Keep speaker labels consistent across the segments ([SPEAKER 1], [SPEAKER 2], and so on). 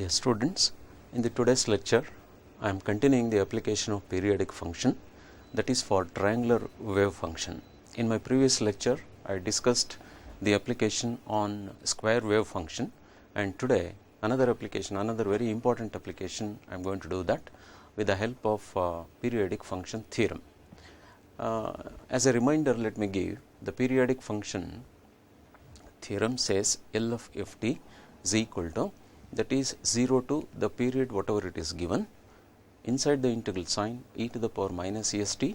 [SPEAKER 1] Dear students, in the today's lecture I am continuing the application of periodic function, that is for triangular wave function. In my previous lecture I discussed the application on square wave function, and today another application, another very important application, I am going to do that with the help of periodic function theorem. As a reminder, let me give the periodic function theorem. Says L of ft is equal to, that is 0 to the period whatever it is given, inside the integral sign e to the power minus st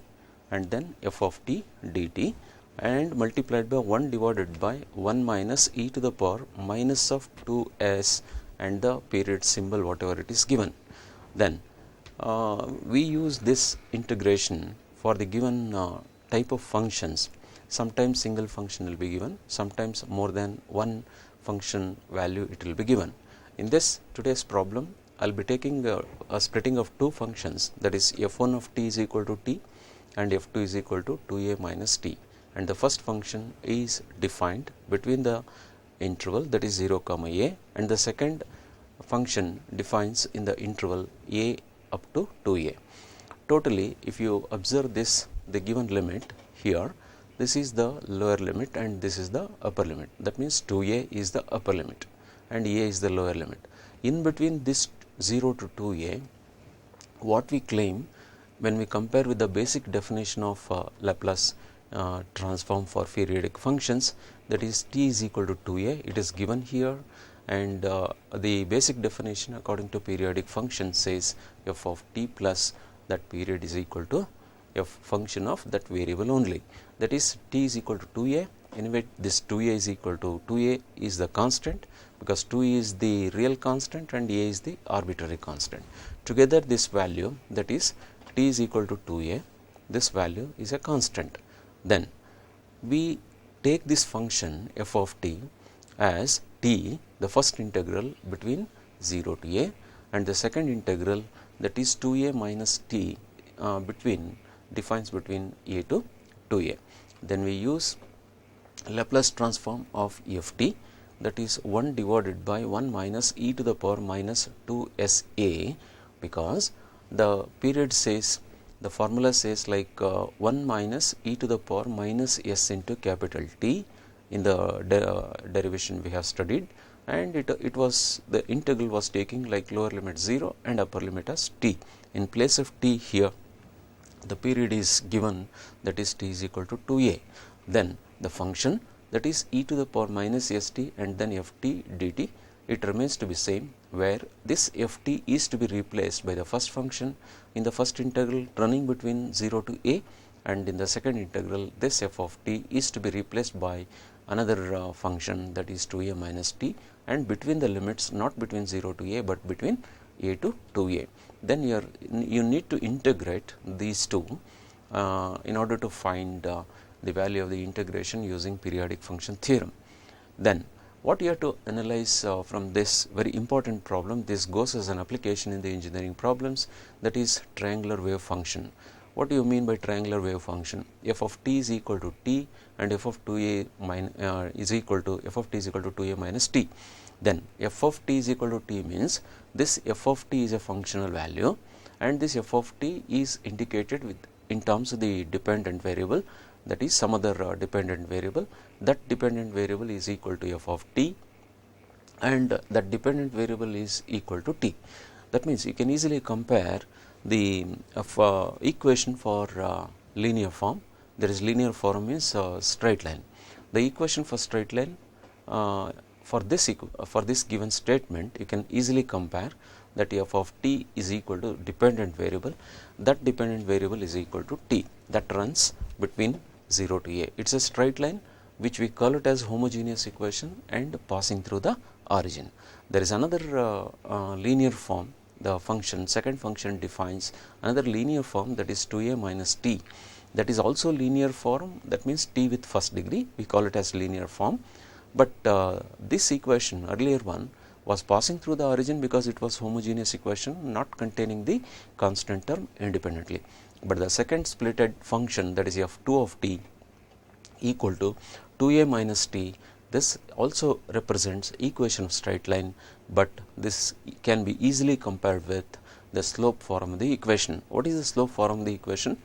[SPEAKER 1] and then f of t dt, and multiplied by 1 divided by 1 minus e to the power minus of 2s and the period symbol whatever it is given. Then we use this integration for the given type of functions. Sometimes single function will be given, sometimes more than one function value it will be given. In this today's problem, I will be taking a splitting of two functions, that is f1 of t is equal to t and f2 is equal to 2a minus t, and the first function is defined between the interval, that is 0 comma a, and the second function defines in the interval a up to 2a. Totally, if you observe this, the given limit here, this is the lower limit and this is the upper limit. That means 2a is the upper limit and a is the lower limit. In between this 0 to 2a, what we claim when we compare with the basic definition of Laplace transform for periodic functions, that is t is equal to 2a, it is given here, and the basic definition according to periodic function says f of t plus that period is equal to f function of that variable only, that is t is equal to 2a. Anyway, this 2a is equal to 2a is the constant, because 2 is the real constant and a is the arbitrary constant. Together this value, that is t is equal to 2a, this value is a constant. Then we take this function f of t as t, the first integral between 0 to a, and the second integral, that is 2a minus t defines between a to 2a. Then we use Laplace transform of ft, that is 1 divided by 1 minus e to the power minus 2sa, because the period says, the formula says like 1 minus e to the power minus s into capital T in the derivation we have studied, and it was, the integral was taking like lower limit 0 and upper limit as t. In place of t here, the period is given, that is t is equal to 2a. Then the function, that is e to the power minus st and then ft dt, it remains to be same, where this ft is to be replaced by the first function in the first integral running between 0 to a, and in the second integral this f of t is to be replaced by another function, that is 2a minus t, and between the limits not between 0 to a but between a to 2a. Then you need to integrate these two in order to find the value of the integration using periodic function theorem. Then what you have to analyze from this very important problem, this goes as an application in the engineering problems, that is triangular wave function. What do you mean by triangular wave function? F of t is equal to t and f of 2a is equal to, f of t is equal to 2a minus t. Then f of t is equal to t means this f of t is a functional value, and this f of t is indicated with in terms of the dependent variable, that is some other dependent variable. That dependent variable is equal to f of t and that dependent variable is equal to t. That means you can easily compare the equation for linear form. There is linear form means straight line. The equation for straight line for this given statement, you can easily compare that f of t is equal to dependent variable, that dependent variable is equal to t, that runs between 0 to a. It is a straight line which we call it as homogeneous equation and passing through the origin. There is another linear form, the function, second function defines another linear form, that is 2a minus t, that is also linear form, that means t with first degree, we call it as linear form. But this equation, earlier one, was passing through the origin because it was homogeneous equation not containing the constant term independently. But the second splitted function, that is f2 of t equal to 2a minus t, This also represents equation of straight line, but this can be easily compared with the slope form of the equation. What is the slope form of the equation?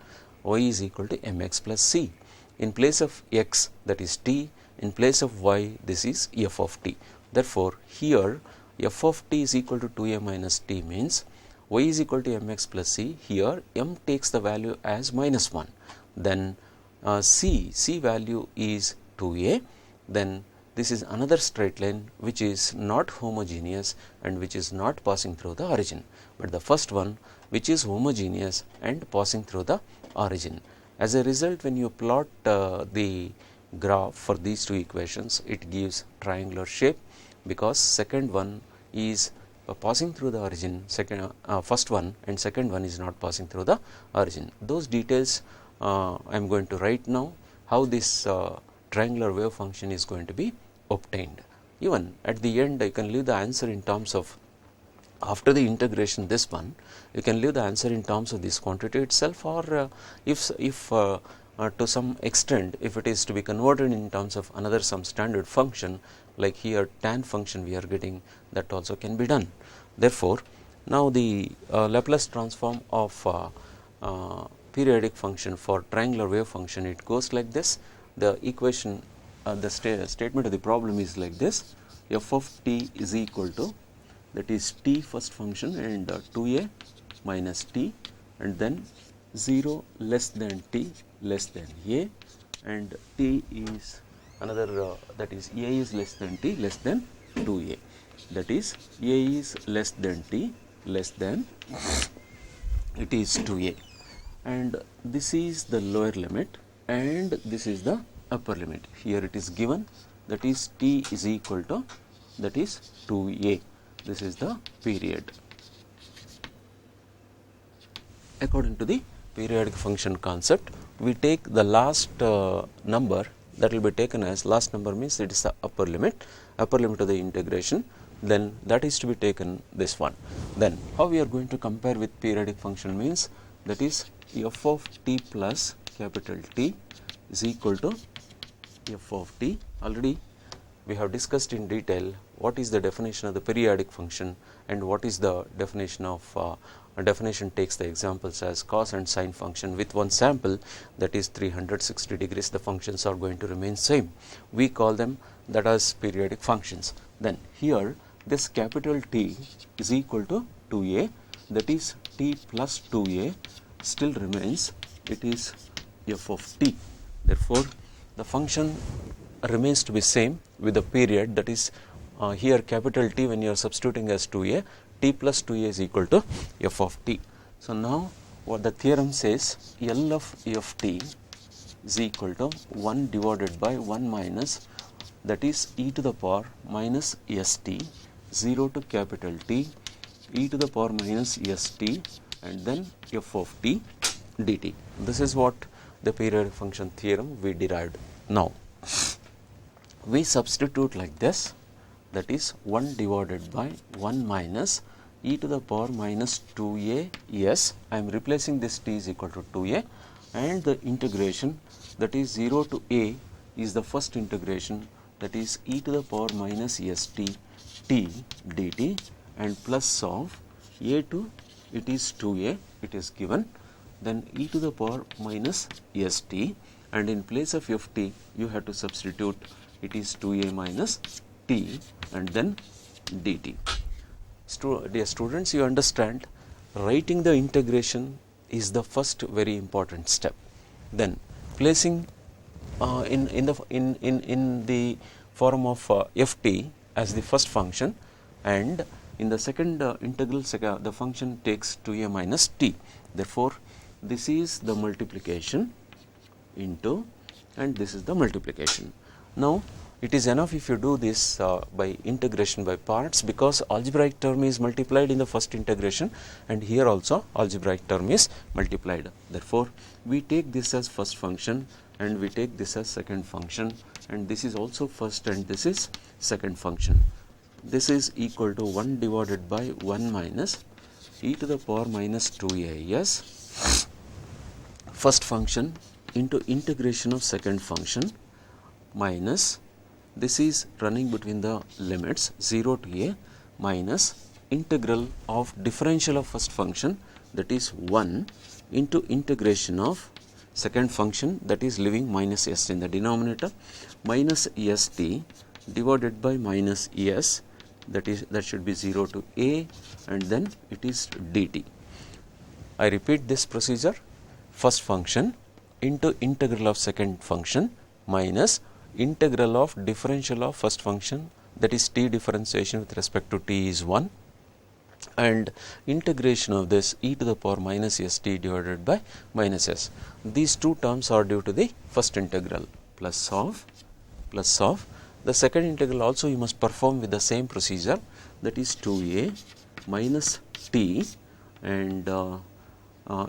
[SPEAKER 1] Y is equal to mx plus c. In place of x, that is t, in place of y, this is f of t. Therefore, here f of t is equal to 2a minus t means y is equal to mx plus c. Here m takes the value as minus 1. Then c value is 2a. Then this is another straight line which is not homogeneous and which is not passing through the origin, but the first one which is homogeneous and passing through the origin. As a result, when you plot the graph for these two equations, it gives triangular shape, because second one is passing through the origin, first one and second one is not passing through the origin. Those details I am going to write now, how this triangular wave function is going to be obtained. Even at the end, I can leave the answer in terms of, after the integration this one, you can leave the answer in terms of this quantity itself, or if to some extent, if it is to be converted in terms of another some standard function, like here tan function we are getting, that also can be done. Therefore, now the Laplace transform of periodic function for triangular wave function, it goes like this. The equation, the statement of the problem is like this: f of t is equal to, that is t first function and 2a minus t, and then 0 less than t less than a, and t is another that is a is less than t less than 2a, that is a is less than t less than it is 2a, and this is the lower limit and this is the upper limit. Here it is given, that is t is equal to, that is 2a. This is the period. According to the periodic function concept, we take the last number, that will be taken as, last number means it is the upper limit of the integration, then that is to be taken this one. Then how we are going to compare with periodic function means, that is f of t plus capital T is equal to f of t. Already we have discussed in detail what is the definition of the periodic function and what is the definition of definition takes the examples as cos and sine function with one sample, that is 360 degrees. The functions are going to remain same. We call them that as periodic functions. Then here this capital T is equal to 2a, that is t plus 2a still remains, it is f of t. Therefore, the function remains to be same with the period, that is here capital T, when you are substituting as 2a, t plus 2a is equal to f of t. So now what the theorem says, L of f t is equal to 1 divided by 1 minus, that is e to the power minus st, 0 to capital T, e to the power minus st, and then f of t dt. This is what the periodic function theorem we derived. Now we substitute like this, that is 1 divided by 1 minus e to the power minus 2a, yes, I am replacing this t is equal to 2a, and the integration, that is 0 to a is the first integration, that is e to the power minus st t dt, and plus of a to, it is 2a, it is given, then e to the power minus st, and in place of ft you have to substitute, it is 2a minus t and then dt. Dear students, you understand, writing the integration is the first very important step. Then placing in the form of ft as the first function, and in the second integral the function takes 2a minus t. Therefore, this is the multiplication into, and this is the multiplication. Now it is enough if you do this by integration by parts, because algebraic term is multiplied in the first integration and here also algebraic term is multiplied. Therefore, we take this as first function and we take this as second function, and this is also first and this is second function. This is equal to 1 divided by 1 minus e to the power minus 2a, yes, first function into integration of second function minus this is running between the limits 0 to a minus integral of differential of first function, that is 1, into integration of second function, that is leaving minus s in the denominator, minus st divided by minus s, that should be 0 to a, and then it is dt. I repeat this procedure: first function into integral of second function minus integral of differential of first function, that is t differentiation with respect to t is 1, and integration of this e to the power minus st divided by minus s. These two terms are due to the first integral, plus of the second integral. Also you must perform with the same procedure, that is 2a minus t, and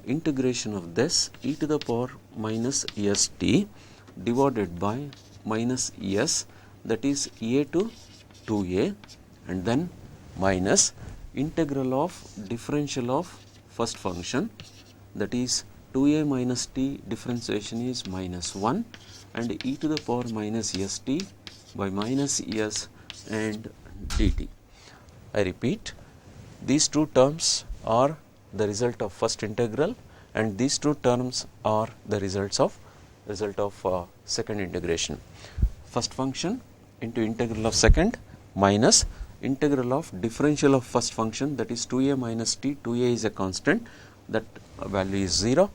[SPEAKER 1] integration of this e to the power minus st divided by minus s, that is a to 2a, and then minus integral of differential of first function, that is 2a minus t differentiation is minus 1, and e to the power minus st by minus s and dt. I repeat, these two terms are the result of first integral, and these two terms are the result of second integration. First function into integral of second minus integral of differential of first function, that is 2a minus t, 2a is a constant, that value is 0,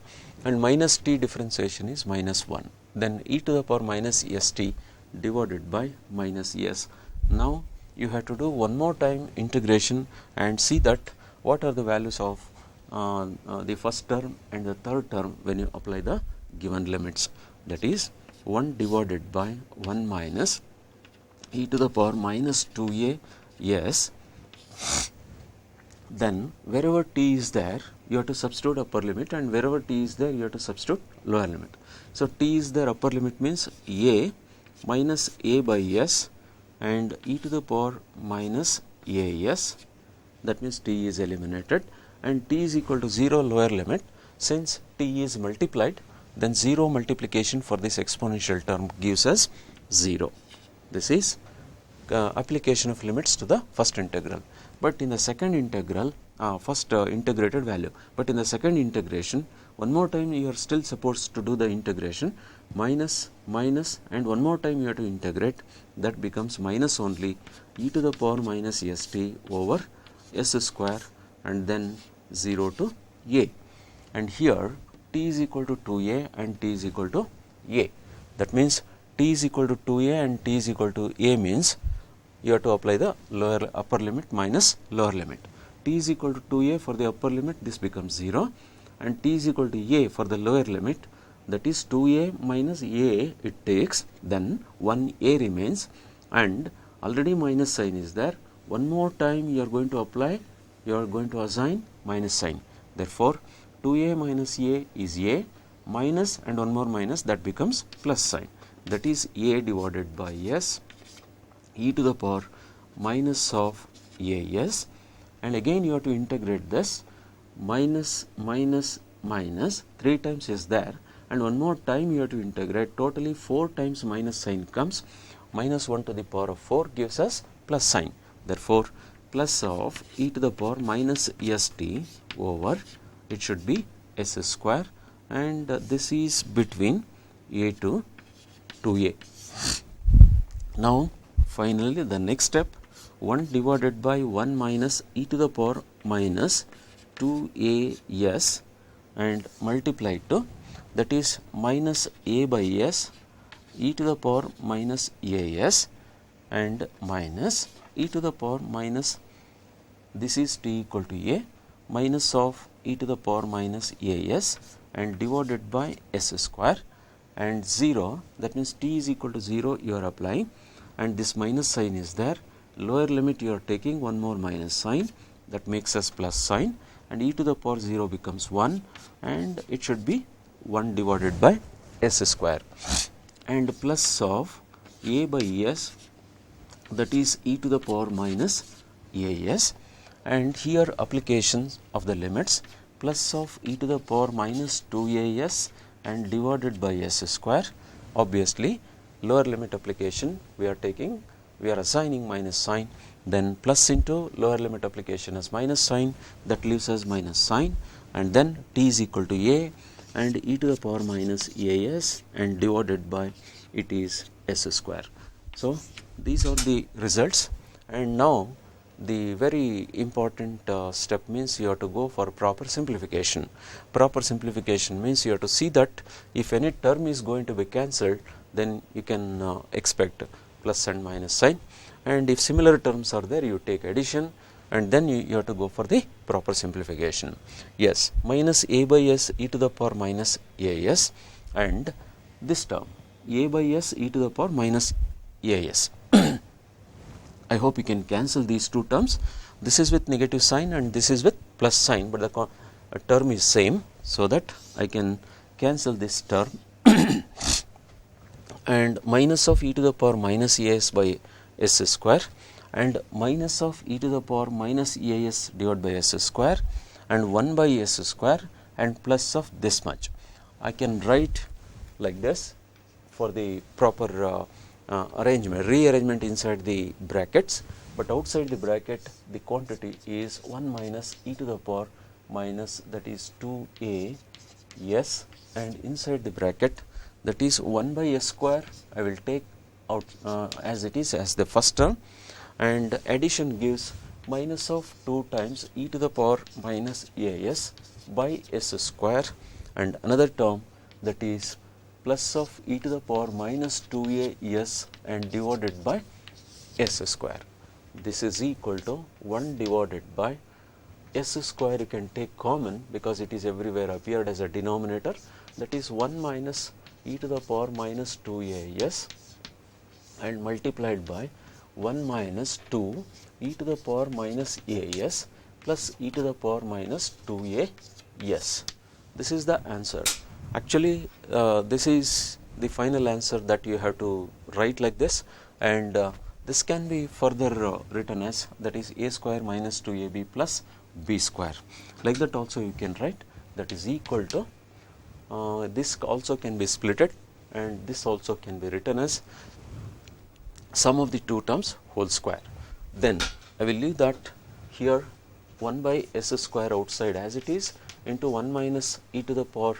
[SPEAKER 1] and minus t differentiation is minus 1, then e to the power minus st divided by minus s. Now you have to do one more time integration and see that what are the values of the first term and the third term when you apply the given limits, that is 1 divided by 1 minus e to the power minus 2a s. Then wherever t is there you have to substitute upper limit, and wherever t is there you have to substitute lower limit. So t is there, upper limit means a minus a by s and e to the power minus a s, that means t is eliminated, and t is equal to 0, lower limit. Since t is multiplied, then 0 multiplication for this exponential term gives us 0. This is application of limits to the first integral. But in the second integral, first integrated value, but in the second integration, one more time you are still supposed to do the integration, minus minus, and one more time you have to integrate, that becomes minus only e to the power minus st over s square, and then 0 to a, and here t is equal to 2a and t is equal to a. That means t is equal to 2a and t is equal to a means you have to apply the upper limit minus lower limit. T is equal to 2a for the upper limit, this becomes 0, and t is equal to a for the lower limit, that is 2a minus a it takes, then 1a remains, and already minus sign is there. One more time you are going to apply, you are going to assign minus sign. Therefore 2a minus a is a, minus and one more minus, that becomes plus sign, that is a divided by s e to the power minus of as, and again you have to integrate this, minus minus minus 3 times is there, and one more time you have to integrate, totally 4 times minus sign comes, minus 1 to the power of 4 gives us plus sign. Therefore plus of e to the power minus st over, it should be s square, and this is between a to 2a. Now finally the next step, 1 divided by 1 minus e to the power minus 2as and multiplied to, that is minus a by s e to the power minus as, and minus e to the power minus, this is t equal to a, minus of e to the power minus as, and divided by s square, and 0, that means t is equal to 0 you are applying, and this minus sign is there, lower limit you are taking, one more minus sign, that makes us plus sign, and e to the power 0 becomes 1, and it should be 1 divided by s square, and plus of a by s, that is e to the power minus as, and here applications of the limits, plus of e to the power minus 2as and divided by s square. Obviously lower limit application we are assigning minus sign, then plus into lower limit application as minus sign, that leaves us minus sign, and then t is equal to a and e to the power minus as and divided by it is s square. So these are the results, and now the very important step means you have to go for proper simplification. Proper simplification means you have to see that if any term is going to be cancelled, then you can expect plus and minus sign, and if similar terms are there, you take addition, and then you have to go for the proper simplification. Yes, minus a by s e to the power minus as, and this term a by s e to the power minus as. I hope you can cancel these two terms. This is with negative sign and this is with plus sign, but the term is same, so that I can cancel this term and minus of e to the power minus as by s square and minus of e to the power minus as divided by s square and 1 by s square and plus of this much. I can write like this for the proper rearrangement inside the brackets, but outside the bracket the quantity is 1 minus e to the power minus, that is 2a s, and inside the bracket, that is 1 by s square I will take out as it is as the first term, and addition gives minus of 2 times e to the power minus as by s square, and another term, that is plus of e to the power minus 2a s and divided by s square. This is equal to 1 divided by s square. You can take common because it is everywhere appeared as a denominator, that is 1 minus e to the power minus 2a s and multiplied by 1 minus 2 e to the power minus a s plus e to the power minus 2a s. This is the answer. Actually, this is the final answer that you have to write like this, and this can be further written as, that is a square minus 2ab plus b square. Like that also you can write, that is equal to this also can be splitted, and this also can be written as sum of the two terms whole square. Then I will leave that here 1 by s square outside as it is into 1 minus e to the power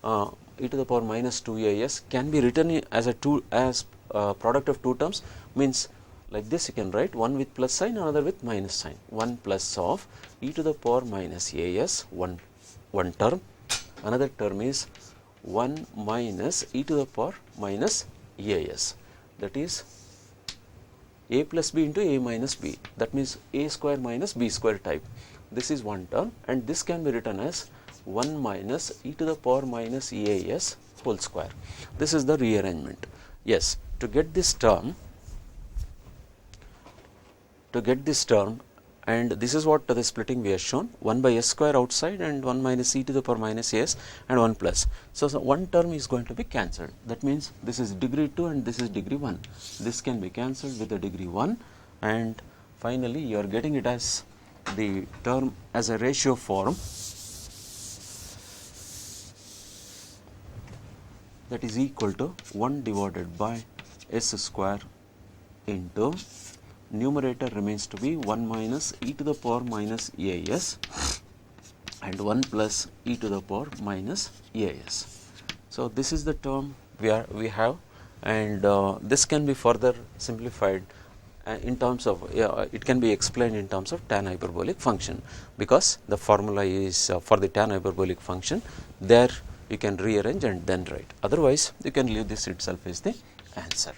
[SPEAKER 1] minus 2as can be written as a product of two terms, means like this you can write one with plus sign, another with minus sign. 1 plus of e to the power minus as, one term, another term is 1 minus e to the power minus as, that is a plus b into a minus b, that means a square minus b square type. This is one term, and this can be written as 1 minus e to the power minus as whole square. This is the rearrangement. Yes, to get this term, and this is what the splitting we have shown, 1 by s square outside and 1 minus e to the power minus as and 1 plus. So one term is going to be cancelled. That means this is degree 2 and this is degree 1. This can be cancelled with the degree 1, and finally you are getting it as the term as a ratio form, that is equal to 1 divided by s square into numerator remains to be 1 minus e to the power minus as and 1 plus e to the power minus as. So this is the term we have, and this can be further simplified in terms of it can be explained in terms of tan hyperbolic function, because the formula is for the tan hyperbolic function. There you can rearrange and then write, otherwise you can leave this itself as the answer.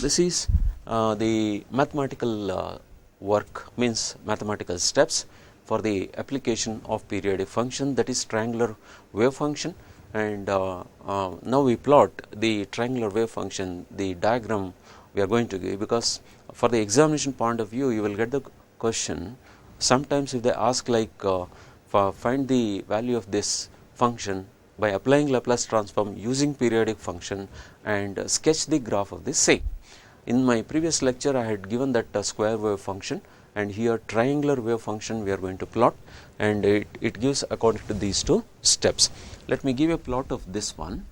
[SPEAKER 1] This is the mathematical work, means mathematical steps for the application of periodic function, that is triangular wave function. And now we plot the triangular wave function, the diagram we are going to give, because for the examination point of view you will get the question sometimes if they ask like find the value of this function by applying Laplace transform using periodic function and sketch the graph of the same. In my previous lecture I had given that square wave function, and here triangular wave function we are going to plot, and it gives according to these two steps. Let me give a plot of this one.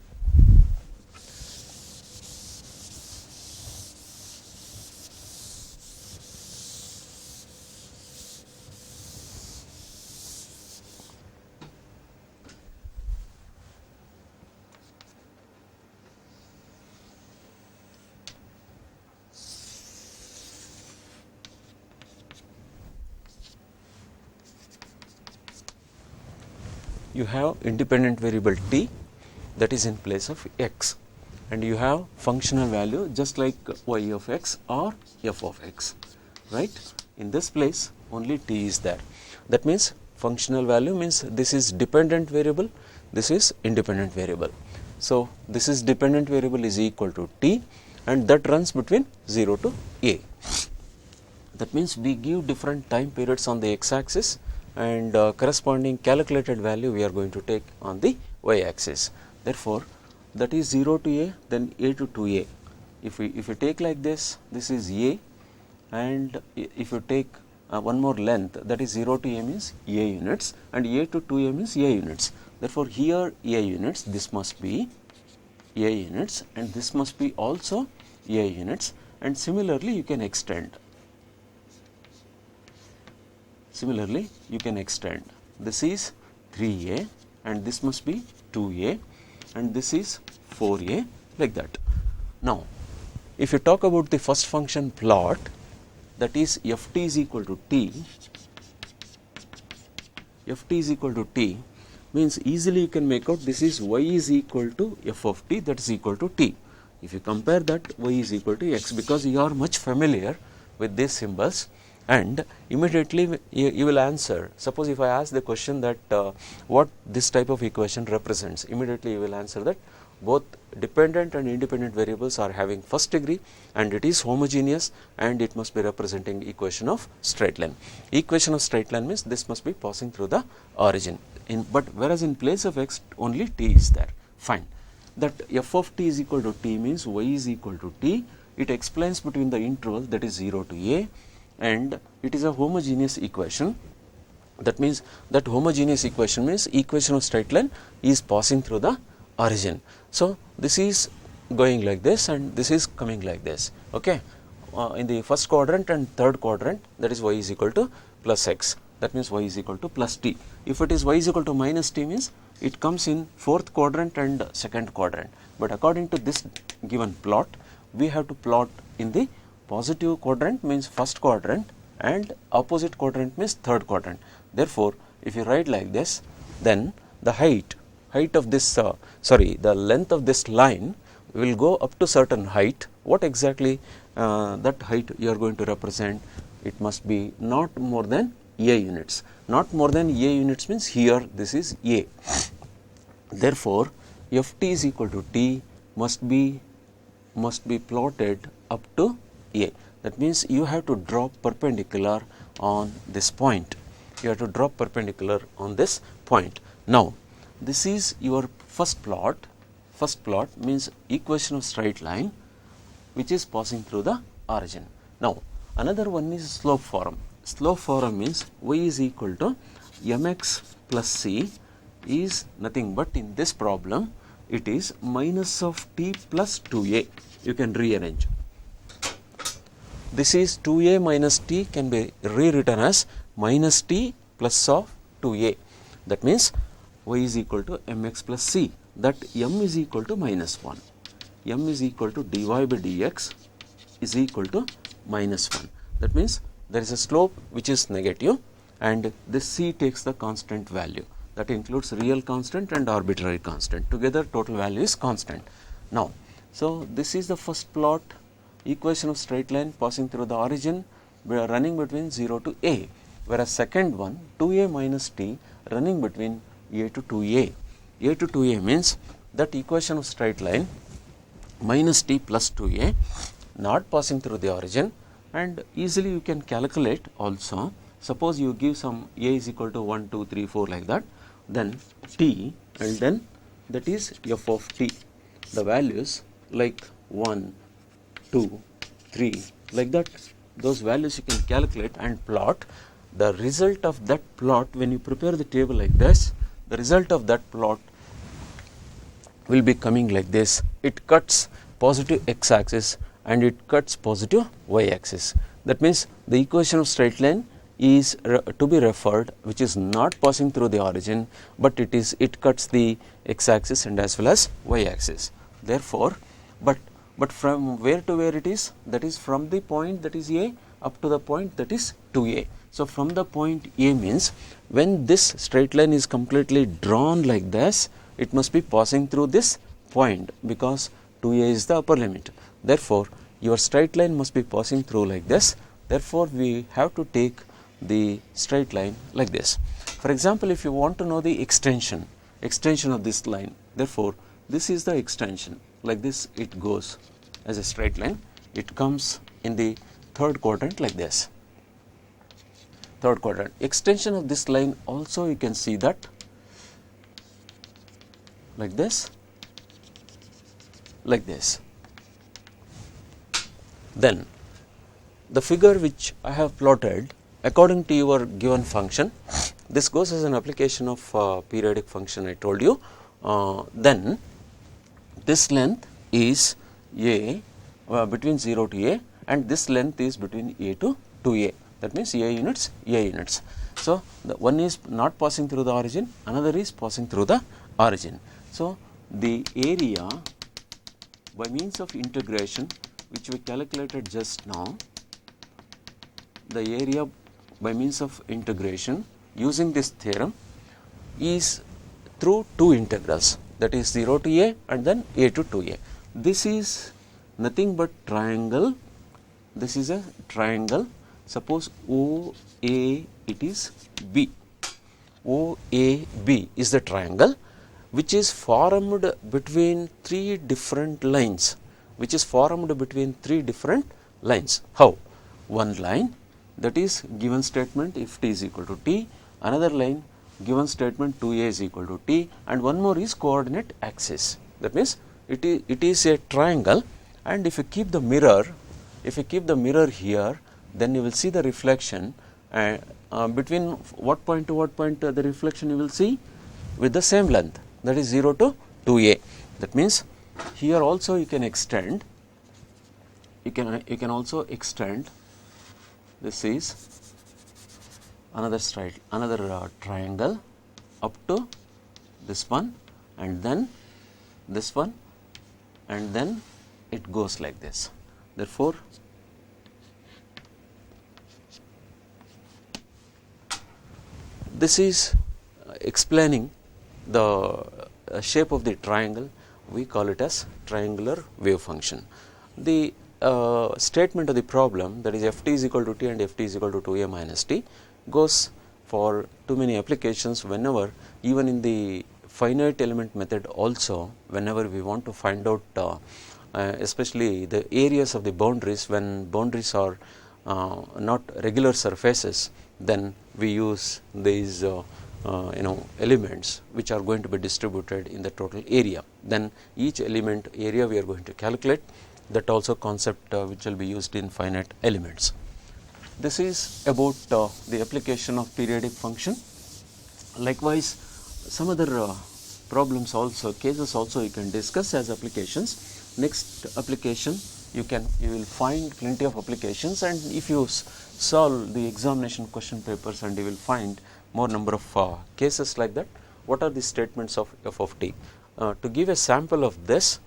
[SPEAKER 1] you have independent variable t that is in place of x, and you have functional value just like y of x or f of x, right. In this place only t is there. That means functional value means this is dependent variable, this is independent variable. So this is dependent variable is equal to t, and that runs between 0 to a. That means we give different time periods on the x axis, and corresponding calculated value we are going to take on the y axis. Therefore, that is 0 to a, then a to 2a. If we take like this, this is a, and if you take one more length, that is 0 to a means a units, and a to 2a means a units. Therefore, here a units, this must be a units, and this must be also a units, and similarly you can extend. Similarly, you can extend. This is 3a, and this must be 2a, and this is 4a, like that. Now, if you talk about the first function plot, that is ft is equal to t, ft is equal to t means easily you can make out this is y is equal to f of t, that is equal to t. If you compare that, y is equal to x, because you are much familiar with these symbols, and immediately you will answer. Suppose if I ask the question that what this type of equation represents, immediately you will answer that both dependent and independent variables are having first degree, and it is homogeneous, and it must be representing equation of straight line. Equation of straight line means this must be passing through the origin, but whereas in place of x only t is there. Fine. That f of t is equal to t means y is equal to t. It explains between the interval that is 0 to a, and it is a homogeneous equation. That means that homogeneous equation means equation of straight line is passing through the origin. So this is going like this, and this is coming like this. Okay, in the first quadrant and third quadrant, that is y is equal to plus x. That means y is equal to plus t. If it is y is equal to minus t means it comes in fourth quadrant and second quadrant. But according to this given plot, we have to plot in the positive quadrant means first quadrant, and opposite quadrant means third quadrant. Therefore, if you write like this, then the height of this the length of this line will go up to certain height. What exactly that height you are going to represent? It must be not more than a units. Not more than a units means here this is a. Therefore, ft is equal to t must be plotted up to a. That means you have to drop perpendicular on this point. You have to drop perpendicular on this point. Now, this is your first plot. First plot means equation of straight line which is passing through the origin. Now, another one is slope form. Slope form means y is equal to mx plus c is nothing but in this problem it is minus of t plus 2a. You can rearrange. This is 2a minus t can be rewritten as minus t plus of 2a. That means y is equal to mx plus c, that m is equal to minus 1. M is equal to dy by dx is equal to minus 1. That means there is a slope which is negative, and this c takes the constant value. That includes real constant and arbitrary constant. Together total value is constant. Now, so this is the first plot, equation of straight line passing through the origin, we are running between 0 to a, whereas second one 2a minus t running between a to 2a. A to 2a means that equation of straight line minus t plus 2a not passing through the origin, and easily you can calculate also. Suppose you give some a is equal to 1, 2, 3, 4 like that, then t, and then that is f of t. The values like 1, 2, 3 like that, those values you can calculate and plot. The result of that plot, when you prepare the table like this, the result of that plot will be coming like this. It cuts positive x axis and it cuts positive y axis. That means the equation of straight line is to be referred which is not passing through the origin, but it cuts the x axis and as well as y axis. Therefore, but from where to where it is, that is from the point that is a up to the point that is 2a. So, from the point A means when this straight line is completely drawn like this, it must be passing through this point because 2A is the upper limit. Therefore, your straight line must be passing through like this. Therefore, we have to take the straight line like this. For example, if you want to know the extension of this line, therefore, this is the extension. Like this it goes as a straight line. It comes in the third quadrant like this. Third quadrant. Extension of this line also you can see that like this, like this. Then the figure which I have plotted according to your given function, this goes as an application of periodic function I told you. Then this length is A between 0 to A, and this length is between A to 2A. That means A units, A units. So, the one is not passing through the origin, another is passing through the origin. So, the area by means of integration which we calculated just now, the area by means of integration using this theorem is through two integrals, that is 0 to A and then A to 2A. This is nothing but triangle. This is a triangle. Suppose OA it is B. OAB is the triangle which is formed between three different lines. How? One line, that is given statement if t is equal to t, another line given statement 2A is equal to t, and one more is coordinate axis. That means it is a triangle, and if you keep the mirror here, then you will see the reflection between what point to what point the reflection you will see with the same length, that is 0 to 2A. That means here also you can extend, you can also extend. This is another triangle up to this one, and then this one, and then it goes like this. Therefore, this is explaining the shape of the triangle. We call it as triangular wave function. The statement of the problem, that is ft is equal to t and ft is equal to 2a minus t, goes for too many applications whenever, even in the finite element method also, whenever we want to find out especially the areas of the boundaries, when boundaries are not regular surfaces, then we use these elements which are going to be distributed in the total area. Then each element area we are going to calculate. That also concept which will be used in finite elements. This is about the application of periodic function. Likewise, some other problems also, cases also you can discuss as applications. Next application you will find plenty of applications, and if you solve the examination question papers, and you will find more number of cases like that. What are the statements of f of t? To give a sample of this,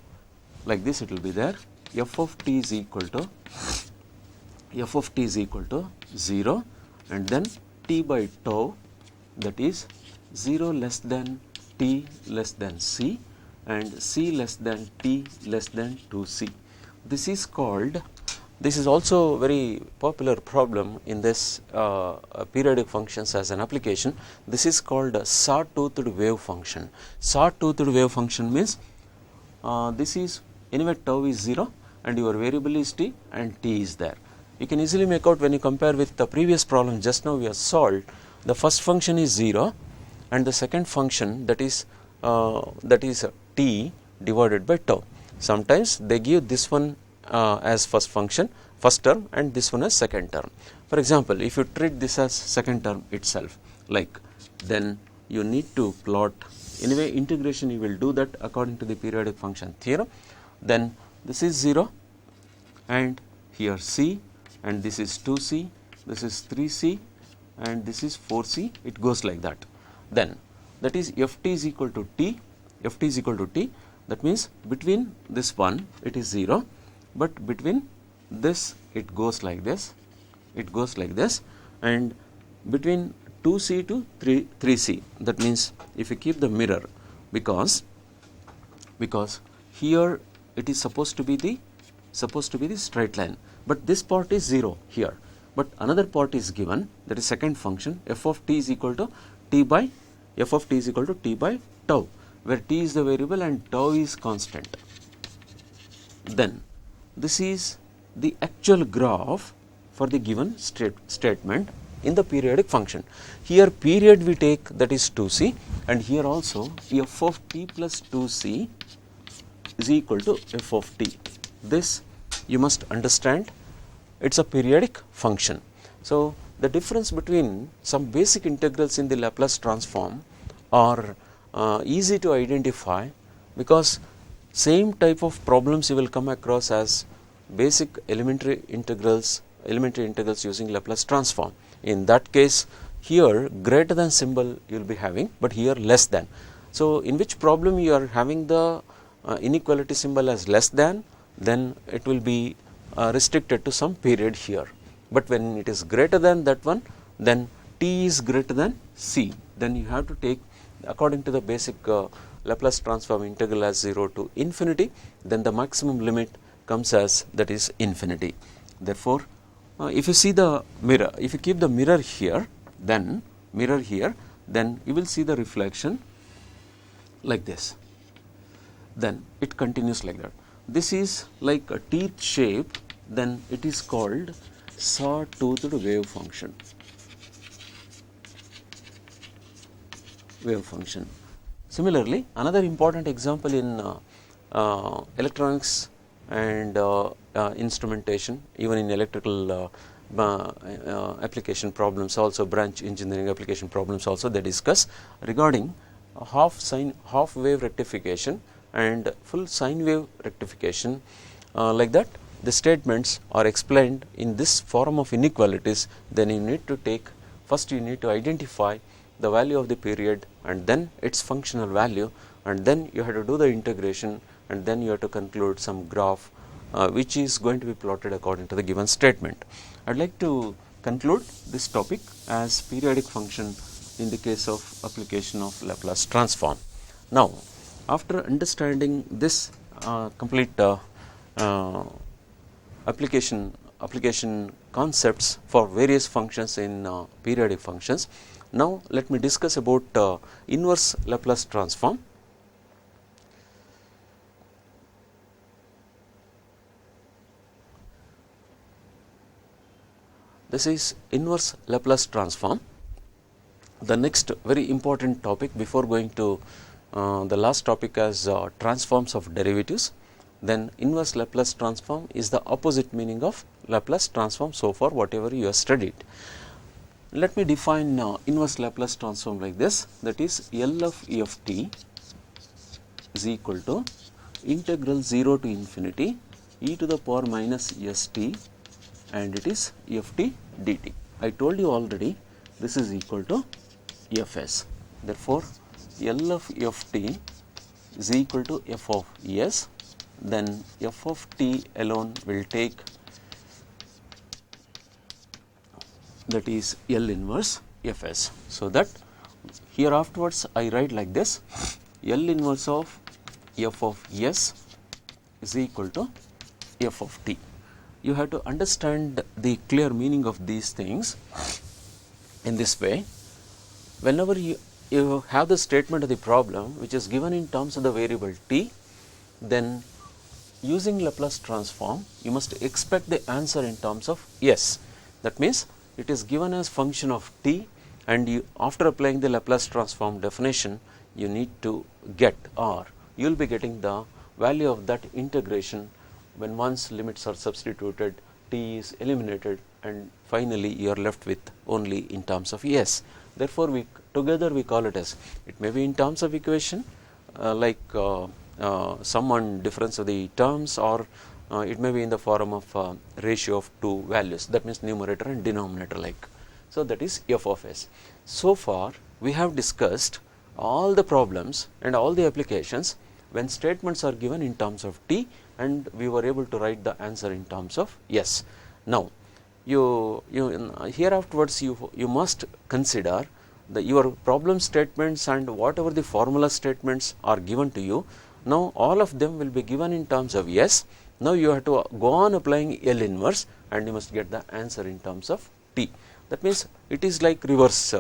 [SPEAKER 1] like this it will be there. F of t is equal to 0, and then t by tau, that is 0 less than t less than c, and c less than t less than 2c. This is also very popular problem in this periodic functions as an application. This is called a sawtoothed wave function. Sawtoothed wave function means this is, anyway tau is 0 and your variable is t and t is there. You can easily make out when you compare with the previous problem just now we have solved. The first function is 0 and the second function, that is t divided by tau. Sometimes they give this one as first term, and this one as second term. For example, if you treat this as second term itself, then you need to plot, anyway integration you will do that according to the periodic function theorem. Then this is 0 and here c, and this is 2c, this is 3c, and this is 4c. It goes like that. Then that is ft is equal to t, that means between this one it is 0, but between this it goes like this, and between 2c to 3c. That means if you keep the mirror, because here it is supposed to be the straight line, but this part is 0 here, but another part is given, that is second function f of t is equal to t by tau, where t is the variable and tau is constant. Then this is the actual graph for the given statement in the periodic function. Here period we take, that is 2c, and here also f of t plus 2c is equal to f of t. This you must understand, it is a periodic function. So the difference between some basic integrals in the Laplace transform are easy to identify, because same type of problems you will come across as basic elementary integrals using Laplace transform. In that case, here greater than symbol you will be having, but here less than. So in which problem you are having the inequality symbol as less than, then it will be restricted to some period here. But when it is greater than that one, then t is greater than c, then you have to take according to the basic Laplace transform integral as 0 to infinity, then the maximum limit comes as, that is, infinity. Therefore, if you see the mirror, if you keep the mirror here, then you will see the reflection like this, then it continues like that. This is like a teeth shape, then it is called saw-toothed wave function. Similarly, another important example in electronics and instrumentation, even in electrical application problems also, branch engineering application problems also, they discuss regarding half wave rectification and full sine wave rectification. Like that, the statements are explained in this form of inequalities. Then you need to take, first you need to identify the value of the period and then its functional value, and then you have to do the integration, and then you have to conclude some graph which is going to be plotted according to the given statement. I would like to conclude this topic as periodic function in the case of application of Laplace transform. Now, after understanding this complete application concepts for various functions in periodic functions, now let me discuss about inverse Laplace transform. This is inverse Laplace transform, the next very important topic before going to the last topic as transforms of derivatives. Then inverse Laplace transform is the opposite meaning of Laplace transform so far whatever you have studied. Let me define inverse Laplace transform like this, that is L of E of t is equal to integral 0 to infinity e to the power minus st, and it is E of t dt. I told you already this is equal to Fs. Therefore, L of E of t is equal to f of s, then f of t alone will take, that is L inverse Fs. So that here afterwards I write like this, L inverse of f of s is equal to f of t. You have to understand the clear meaning of these things in this way. Whenever you have the statement of the problem which is given in terms of the variable t, then using Laplace transform you must expect the answer in terms of s. That means it is given as function of t, and you, after applying the Laplace transform definition, you need to get, or you will be getting the value of that integration. When once limits are substituted, t is eliminated, and finally you are left with only in terms of s. Therefore, we together we call it as, it may be in terms of equation like sum and difference of the terms, or it may be in the form of ratio of two values, that means numerator and denominator like. So that is f of s. So far we have discussed all the problems and all the applications when statements are given in terms of t, and we were able to write the answer in terms of s. Now here afterwards you must consider your problem statements and whatever the formula statements are given to you. Now all of them will be given in terms of S. Now you have to go on applying L inverse and you must get the answer in terms of T. That means it is like reverse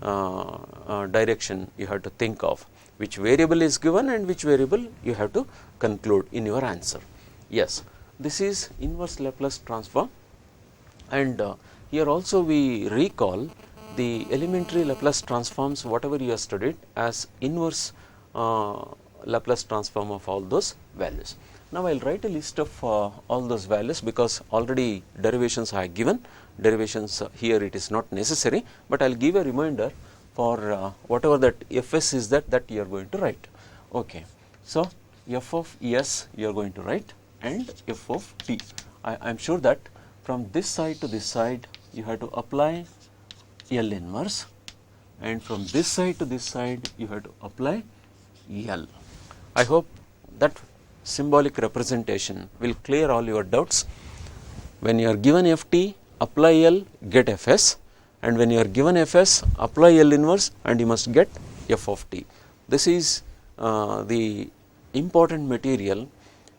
[SPEAKER 1] direction you have to think of, which variable is given and which variable you have to conclude in your answer. Yes, this is inverse Laplace transform, and here also we recall the elementary Laplace transforms whatever you have studied as inverse Laplace transform of all those values. Now I will write a list of all those values, because already derivations I have given. Derivations here it is not necessary, but I will give a reminder for whatever that Fs is that you are going to write. Okay. So f of S you are going to write, and f of t. I am sure that from this side to this side you have to apply L inverse, and from this side to this side you have to apply L. I hope that symbolic representation will clear all your doubts. When you are given Ft, apply L, get Fs, and when you are given Fs, apply L inverse and you must get f of t. This is the important material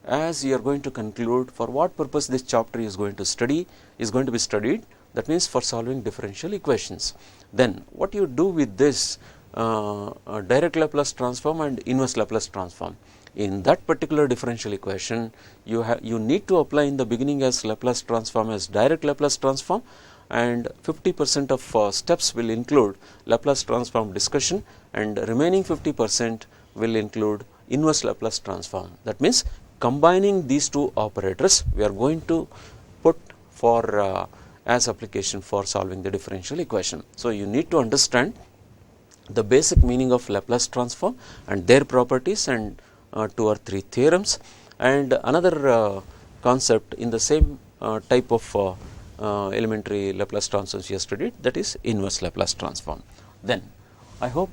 [SPEAKER 1] as you are going to conclude for what purpose this chapter is going to be studied, that means for solving differential equations. Then what you do with this direct Laplace transform and inverse Laplace transform, in that particular differential equation you need to apply in the beginning as Laplace transform as direct Laplace transform, and 50% of steps will include Laplace transform discussion, and remaining 50% will include inverse Laplace transform. That means combining these two operators we are going to put for as application for solving the differential equation. So you need to understand the basic meaning of Laplace transform and their properties, and 2 or 3 theorems, and another concept in the same type of elementary Laplace transforms we have studied, that is inverse Laplace transform. Then I hope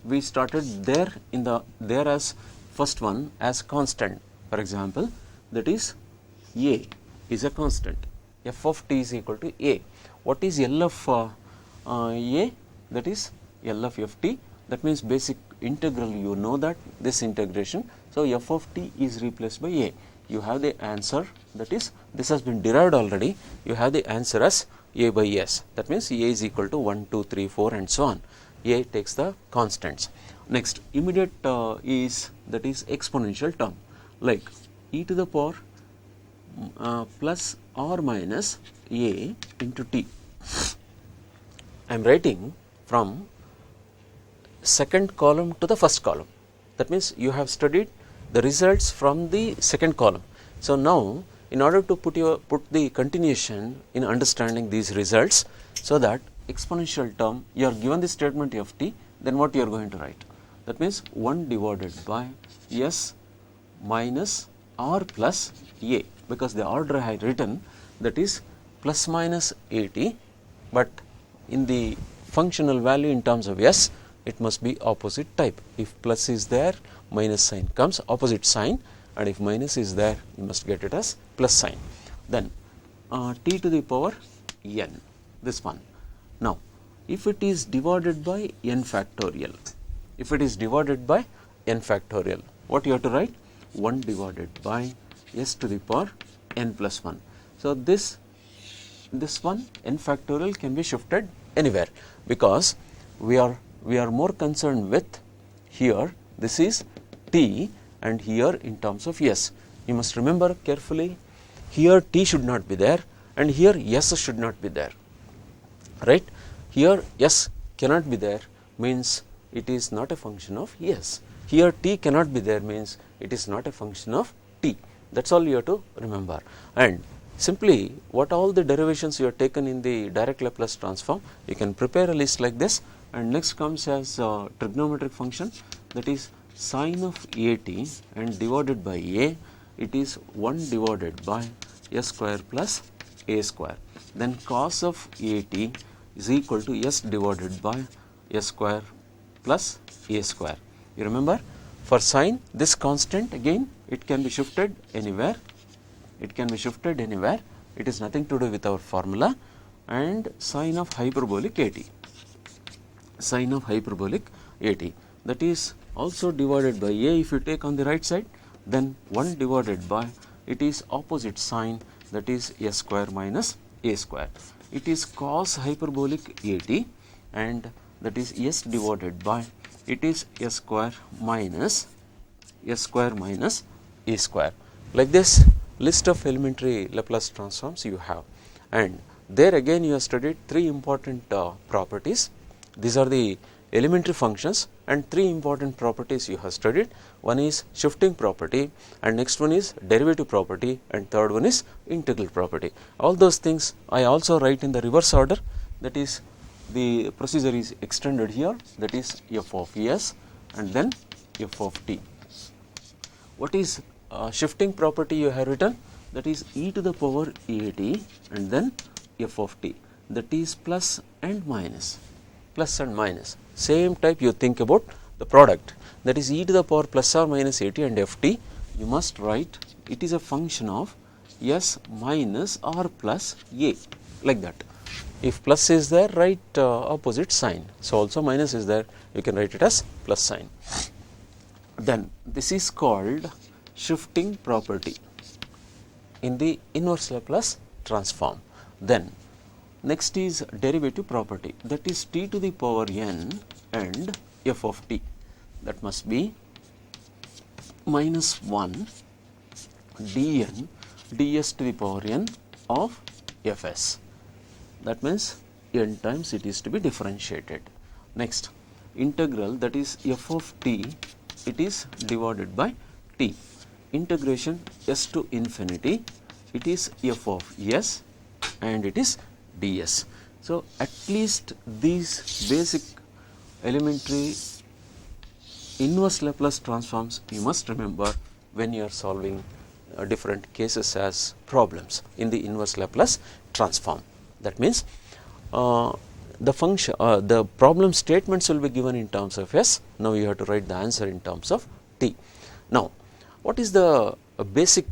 [SPEAKER 1] we started there as first one as constant. For example, that is A is a constant, f of t is equal to A. What is L of A? That is L of ft. That means basic integral, you know that this integration. So f of t is replaced by A. You have the answer, that is, this has been derived already. You have the answer as A by S. That means A is equal to 1, 2, 3, 4 and so on. A takes the constants. Next, immediate is, that is exponential term, like e to the power plus or minus A into t. I am writing from second column to the first column. That means you have studied the results from the second column. So now in order to put the continuation in understanding these results, so that exponential term you are given the statement of t, then what you are going to write? That means 1 divided by S minus R plus A, because the order I had written, that is plus minus AT, but in the functional value in terms of S it must be opposite type. If plus is there, minus sign comes, opposite sign, and if minus is there, you must get it as plus sign. Then t to the power n, this one. Now if it is divided by n factorial, what you have to write? 1 divided by s to the power n plus 1. So this one n factorial can be shifted anywhere, because we are more concerned with here this is t and here in terms of s. You must remember carefully, here t should not be there and here s should not be there, right? Here s cannot be there, means it is not a function of s. Here t cannot be there, means it is not a function of t. That is all you have to remember. And simply what all the derivations you have taken in the direct Laplace transform, you can prepare a list like this. And next comes as trigonometric function, that is sine of at and divided by a, it is 1 divided by s square plus a square. Then cos of at is equal to s divided by s square plus a square. You remember, for sine this constant again it can be shifted anywhere, it is nothing to do with our formula, and sine of hyperbolic at, sine of hyperbolic at, that is also divided by a. If you take on the right side, then 1 divided by, it is opposite sign, that is a square minus a square. It is cos hyperbolic at, and that is s divided by, it is a square minus a square. Like this list of elementary Laplace transforms you have, and there again you have studied 3 important properties. These are the elementary functions, and 3 important properties you have studied. One is shifting property, and next one is derivative property, and third one is integral property. All those things I also write in the reverse order, that is the procedure is extended here, that is f of s and then f of t. What is shifting property you have written? That is e to the power at and then f of t, that is plus and minus, same type you think about the product, that is e to the power plus or minus at and ft. You must write it is a function of s minus or plus a, like that. If plus is there, write opposite sign. So also minus is there, you can write it as plus sign. Then this is called shifting property in the inverse Laplace transform. Then next is derivative property, that is t to the power n and f of t, that must be minus 1 dn ds to the power n of fs. That means n times it is to be differentiated. Next integral, that is f of t, it is divided by t, integration s to infinity, it is f of s and it is ds. So at least these basic elementary inverse Laplace transforms you must remember when you are solving different cases as problems in the inverse Laplace transform. That means the function, the problem statements will be given in terms of s. Now you have to write the answer in terms of t. Now what is the basic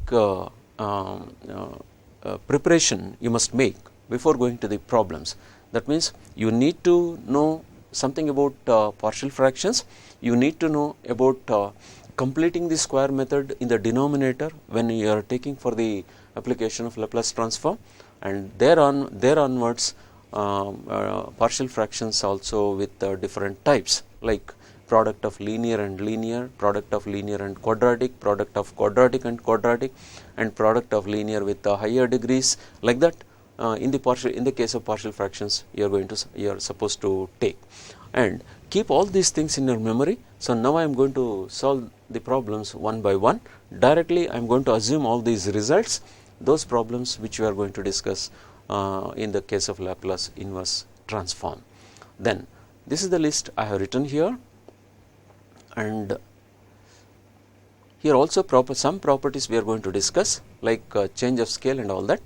[SPEAKER 1] preparation you must make before going to the problems? That means you need to know something about partial fractions, you need to know about completing the square method in the denominator when you are taking for the application of Laplace transform, and there onwards partial fractions also with different types, like product of linear and linear, product of linear and quadratic, product of quadratic and quadratic, and product of linear with higher degrees, like that. In the case of partial fractions you are supposed to take, and keep all these things in your memory. So now I am going to solve the problems one by one. Directly I am going to assume all these results, those problems which we are going to discuss in the case of Laplace inverse transform. Then this is the list I have written here, and here also some properties we are going to discuss, like change of scale and all that.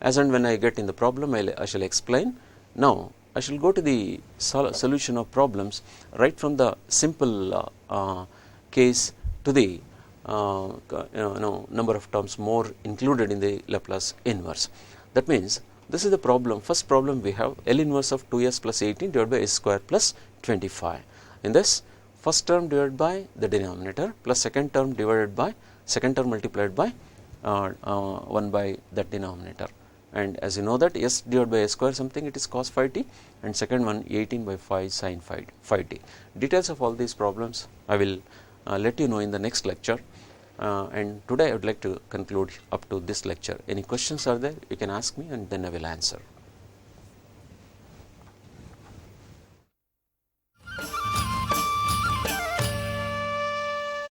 [SPEAKER 1] As and when I get in the problem, I shall explain. Now I shall go to the solution of problems right from the simple case to the number of terms more included in the Laplace inverse. That means this is the problem. First problem we have L inverse of 2s plus 18 divided by s square plus 25. In this, first term divided by the denominator plus second term multiplied by 1 by that denominator. And as you know that s divided by s square something, it is cos phi t, and second one 18 by 5 sin phi t. Details of all these problems I will let you know in the next lecture, and today I would like to conclude up to this lecture. Any questions are there, you can ask me and then I will answer.